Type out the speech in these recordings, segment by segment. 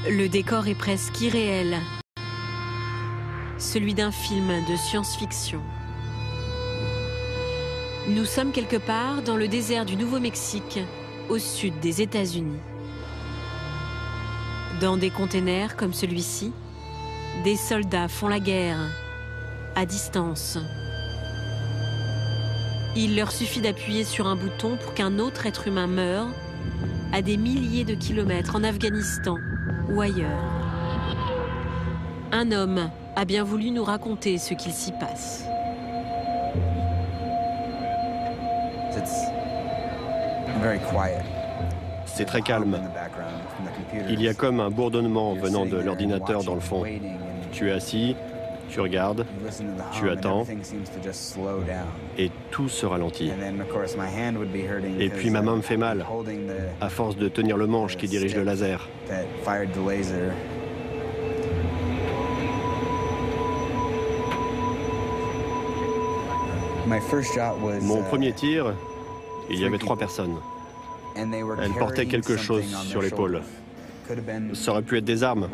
Le décor est presque irréel, celui d'un film de science-fiction. Nous sommes quelque part dans le désert du Nouveau-Mexique, au sud des États-Unis. Dans des containers comme celui-ci, des soldats font la guerre, à distance. Il leur suffit d'appuyer sur un bouton pour qu'un autre être humain meure, à des milliers de kilomètres en Afghanistan ou ailleurs. Un homme a bien voulu nous raconter ce qu'il s'y passe. C'est très calme. Il y a comme un bourdonnement venant de l'ordinateur dans le fond. Tu es assis, tu regardes, tu attends, et tout se ralentit. Et puis ma main me fait mal, à force de tenir le manche qui dirige le laser. Mon premier tir, il y avait 3 personnes. Elles portaient quelque chose sur l'épaule. Ça aurait pu être des armes.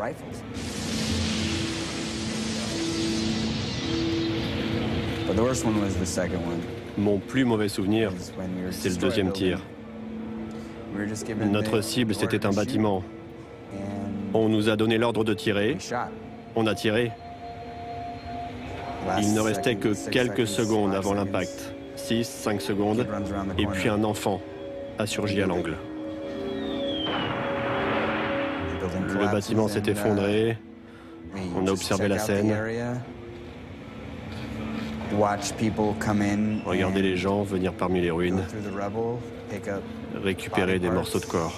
Mon plus mauvais souvenir, c'est le deuxième tir. Notre cible, c'était un bâtiment. On nous a donné l'ordre de tirer. On a tiré. Il ne restait que quelques secondes avant l'impact. 5 secondes. Et puis un enfant a surgi à l'angle. Le bâtiment s'est effondré. On a observé la scène. Regarder les gens venir parmi les ruines, récupérer des morceaux de corps.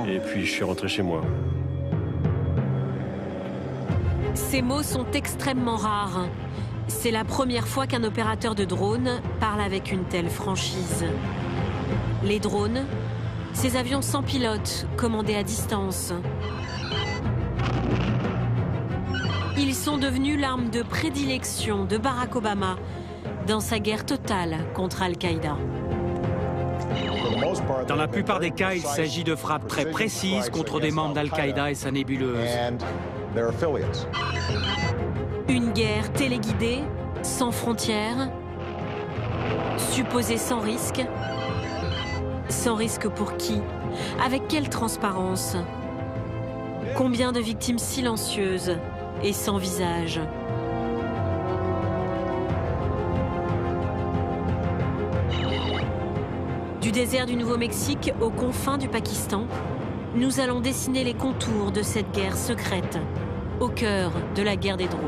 Et puis je suis rentré chez moi. Ces mots sont extrêmement rares. C'est la première fois qu'un opérateur de drone parle avec une telle franchise. Les drones, ces avions sans pilote, commandés à distance. Ils sont devenus l'arme de prédilection de Barack Obama dans sa guerre totale contre Al-Qaïda. Dans la plupart des cas, il s'agit de frappes très précises contre des membres d'Al-Qaïda et sa nébuleuse. Une guerre téléguidée, sans frontières, supposée sans risque. Sans risque pour qui? Avec quelle transparence? Combien de victimes silencieuses et sans visage? Du désert du Nouveau-Mexique aux confins du Pakistan, nous allons dessiner les contours de cette guerre secrète, au cœur de la guerre des drones.